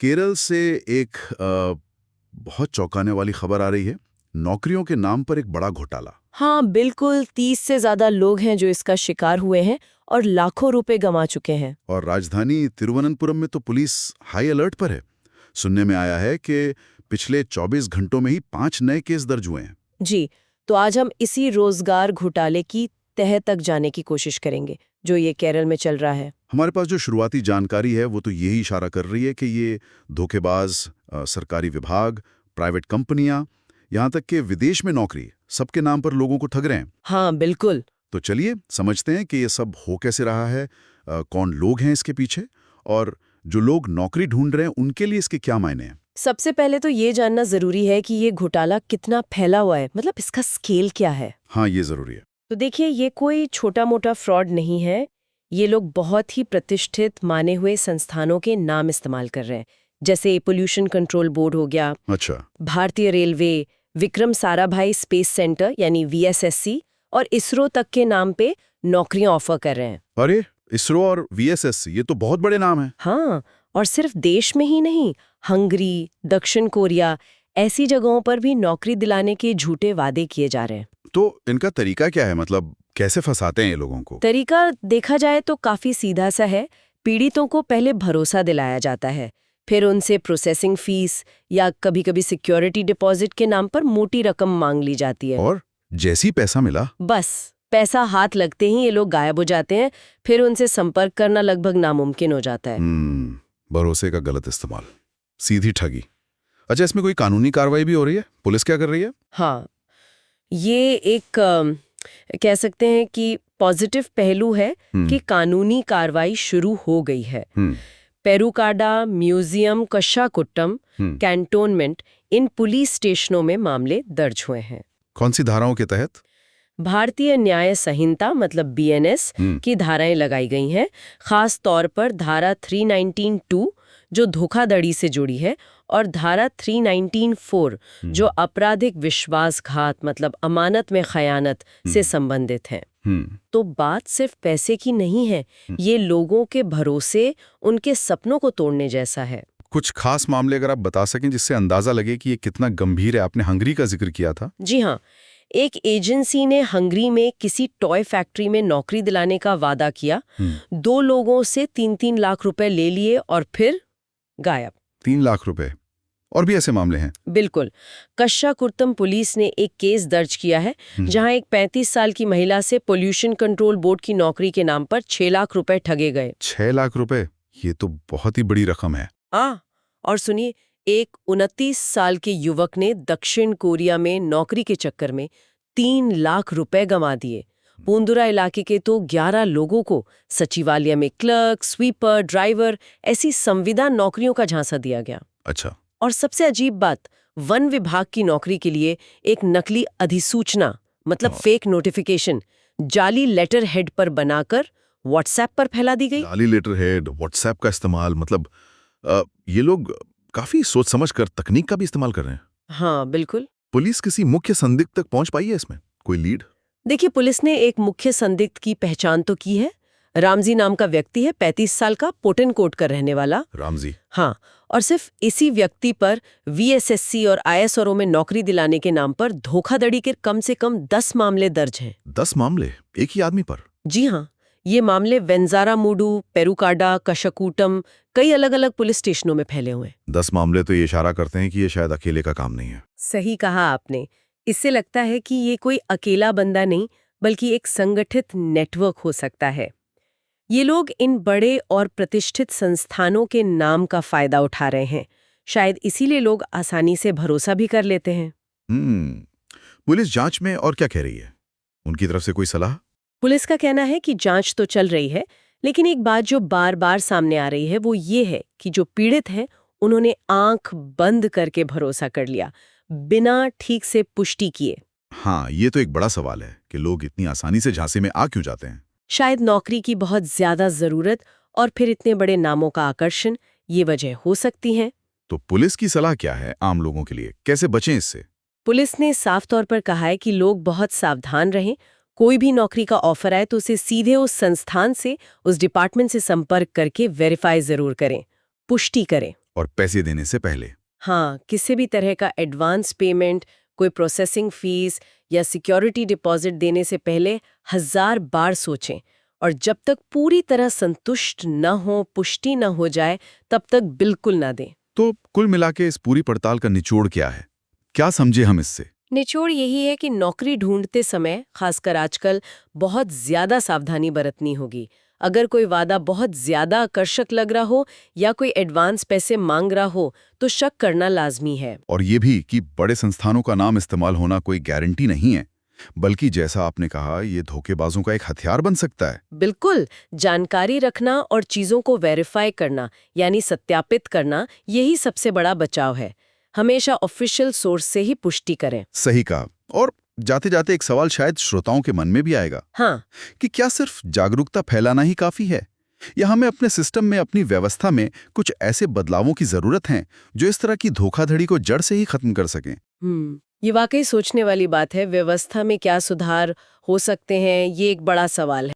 केरल से एक बहुत चौंकाने वाली खबर आ रही है। नौकरियों के नाम पर एक बड़ा घोटाला। हाँ बिल्कुल, 30 से ज्यादा लोग हैं जो इसका शिकार हुए हैं और लाखों रुपए गंवा चुके हैं। और राजधानी तिरुवनंतपुरम में तो पुलिस हाई अलर्ट पर है। सुनने में आया है कि पिछले 24 घंटों में ही 5 नए केस दर्ज हुए हैं। जी, तो आज हम इसी रोजगार घोटाले की तह तक जाने की कोशिश करेंगे जो ये केरल में चल रहा है। हमारे पास जो शुरुआती जानकारी है वो तो यही इशारा कर रही है कि ये धोखेबाज सरकारी विभाग, प्राइवेट कंपनियां, यहाँ तक कि विदेश में नौकरी, सबके नाम पर लोगों को ठग रहे हैं। हाँ बिल्कुल। तो चलिए समझते हैं कि ये सब हो कैसे रहा है, कौन लोग हैं इसके पीछे, और जो लोग नौकरी ढूंढ रहे हैं उनके लिए इसके क्या मायने हैं। सबसे पहले तो ये जानना जरूरी है कि ये घोटाला कितना फैला हुआ है, मतलब इसका स्केल क्या है। हाँ, ये जरूरी है। तो देखिए, ये कोई छोटा मोटा फ्रॉड नहीं है। ये लोग बहुत ही प्रतिष्ठित माने हुए संस्थानों के नाम इस्तेमाल कर रहे हैं, जैसे पोल्यूशन कंट्रोल बोर्ड हो गया, अच्छा। भारतीय railway, Vikram Sarabhai space centre यानी वीएसएससी और इसरो तक के नाम पे नौकरियां ऑफर कर रहे हैं। अरे, इसरो और वीएसएससी, ये तो बहुत बड़े नाम हैं। हाँ, और सिर्फ देश में ही नहीं, हंगरी, दक्षिण कोरिया, ऐसी जगहों पर भी नौकरी दिलाने के झूठे वादे किए जा रहे हैं। तो इनका तरीका क्या है, मतलब कैसे फंसाते हैं ये लोगों को? तरीका देखा जाए तो काफी सीधा सा है। पीड़ितों को पहले भरोसा दिलाया जाता है, फिर उनसे प्रोसेसिंग फीस या कभी-कभी सिक्योरिटी डिपॉजिट के नाम पर मोटी रकम मांग ली जाती है। और जैसी पैसा मिला, बस पैसा हाथ लगते ही ये लोग गायब हो जाते हैं। फिर उनसे संपर्क करना लगभग नामुमकिन हो जाता है। भरोसे का गलत इस्तेमाल, सीधी ठगी। अच्छा, इसमें कोई कानूनी कार्रवाई भी हो रही है? पुलिस क्या कर रही है? हाँ, ये एक कह सकते हैं कि पॉजिटिव पहलू है कि कानूनी कार्रवाई शुरू हो गई है। पेरुकाडा, म्यूजियम, कशाकुट्टम, कैंटोनमेंट, इन पुलिस स्टेशनों में मामले दर्ज हुए हैं। कौन सी धाराओं के तहत? भारतीय न्याय संहिता मतलब बीएनएस की धाराएं लगाई गई हैं। खास तौर पर धारा 319(2) जो धोखाधड़ी से जुड़ी है और धारा 319(4) जो आपराधिक विश्वासघात मतलब अमानत में खयानत से संबंधित है। तो बात सिर्फ पैसे की नहीं है, ये लोगों के भरोसे, उनके सपनों को तोड़ने जैसा है। कुछ खास मामले अगर आप बता सकें जिससे अंदाजा लगे कि ये कितना गंभीर है। आपने हंगरी का जिक्र किया था। जी हाँ, एक एजेंसी ने हंगरी में किसी टॉय फैक्ट्री में नौकरी दिलाने का वादा किया। 2 लोगों से 3-3 लाख रुपए ले लिए और फिर गायब। 3 लाख रुपए। और भी ऐसे मामले हैं? बिल्कुल। कशाकुर्तम पुलिस ने एक केस दर्ज किया है जहां एक 35 साल की महिला से पोल्यूशन कंट्रोल बोर्ड की नौकरी के नाम पर 6 लाख रुपए ठगे गए। 6 लाख रुपए, ये तो बहुत ही बड़ी रकम है। और सुनिए, एक 29 साल के युवक ने दक्षिण कोरिया में नौकरी के चक्कर में 3 लाख रुपए गंवा दिए। पूंदुरा इलाके के तो 11 लोगों को सचिवालय में क्लर्क, स्वीपर, ड्राइवर, ऐसी संविदा नौकरियों का झांसा दिया गया। अच्छा। और सबसे अजीब बात, वन विभाग की नौकरी के लिए एक नकली अधिसूचना मतलब फेक नोटिफिकेशन जाली लेटर हेड पर बनाकर व्हाट्सएप पर फैला दी गई। जाली लेटर हेड, व्हाट्सएप का इस्तेमाल, मतलब ये लोग काफी सोच समझ कर तकनीक का भी इस्तेमाल कर रहे हैं। हाँ बिल्कुल। पुलिस किसी मुख्य संदिग्ध तक पहुंच पाई है इसमें? कोई लीड? देखिए, पुलिस ने एक मुख्य संदिग्ध की पहचान तो की है। रामजी नाम का व्यक्ति है, 35 साल का, पोटनकोट का रहने वाला। रामजी? हाँ, और सिर्फ इसी व्यक्ति पर वीएसएससी और आईएसआरओ में नौकरी दिलाने के नाम पर धोखाधड़ी के कम से कम 10 मामले दर्ज हैं। 10 मामले एक ही आदमी पर? जी हाँ, ये मामले वेंजारामुडू, पेरुकाडा, कशाकुटम, कई अलग अलग पुलिस स्टेशनों में फैले हुए हैं। 10 मामले तो ये इशारा करते हैं कि ये शायद अकेले का काम नहीं है। सही कहा आपने। इससे लगता है कि ये कोई अकेला बंदा नहीं, बल्कि एक संगठित नेटवर्क हो सकता है। ये लोग इन बड़े और प्रतिष्ठित संस्थानों के नाम का फायदा उठा रहे हैं। शायद इसीलिए लोग आसानी से भरोसा भी कर लेते हैं। पुलिस जांच में और क्या कह रही है? उनकी तरफ से कोई सलाह? पुलिस का कहना है कि जांच तो चल रही है, लेकिन एक बात जो बार बार सामने आ रही है वो ये है कि जो पीड़ित हैं उन्होंने आंख बंद करके भरोसा कर लिया, बिना ठीक से पुष्टि किए। हाँ, ये तो एक बड़ा सवाल है कि लोग इतनी आसानी से झांसे में आ क्यों जाते हैं। शायद नौकरी की बहुत ज्यादा जरूरत और फिर इतने बड़े नामों का आकर्षण, ये वजह हो सकती है। तो पुलिस की सलाह क्या है आम लोगों के लिए, कैसे बचें इससे? पुलिस ने साफ तौर पर कहा है कि लोग बहुत सावधान रहें। कोई भी नौकरी का ऑफर आए तो उसे सीधे उस संस्थान से, उस डिपार्टमेंट से संपर्क करके वेरीफाई जरूर करें, पुष्टि करें। और पैसे देने से पहले। हाँ, किसी भी तरह का एडवांस पेमेंट, कोई प्रोसेसिंग फीस या सिक्योरिटी डिपॉजिट देने से पहले 1000 बार सोचें, और जब तक पूरी तरह संतुष्ट न हो, पुष्टि न हो जाए, तब तक बिल्कुल ना दें। तो कुल मिला के इस पूरी पड़ताल का निचोड़ क्या है? क्या समझे हम इससे? निचोड़ यही है कि नौकरी ढूंढते समय, खासकर आजकल, बहुत ज्यादा सावधानी बरतनी होगी। अगर कोई वादा बहुत ज्यादा आकर्षक लग रहा हो या कोई एडवांस पैसे मांग रहा हो, तो शक करना लाजमी है। और ये भी कि बड़े संस्थानों का नाम इस्तेमाल होना कोई गारंटी नहीं है, बल्कि जैसा आपने कहा, ये धोखेबाजों का एक हथियार बन सकता है। बिल्कुल, जानकारी रखना और चीजों को वेरीफाई करना, यानी सत्यापित करना, यही सबसे बड़ा बचाव है। हमेशा ऑफिशियल सोर्स से ही पुष्टि करें। सही कहा। और जाते जाते एक सवाल शायद श्रोताओं के मन में भी आएगा, हाँ, कि क्या सिर्फ जागरूकता फैलाना ही काफी है, या हमें अपने सिस्टम में, अपनी व्यवस्था में कुछ ऐसे बदलावों की जरूरत है जो इस तरह की धोखाधड़ी को जड़ से ही खत्म कर सकें? ये वाकई सोचने वाली बात है। व्यवस्था में क्या सुधार हो सकते हैं, ये एक बड़ा सवाल है।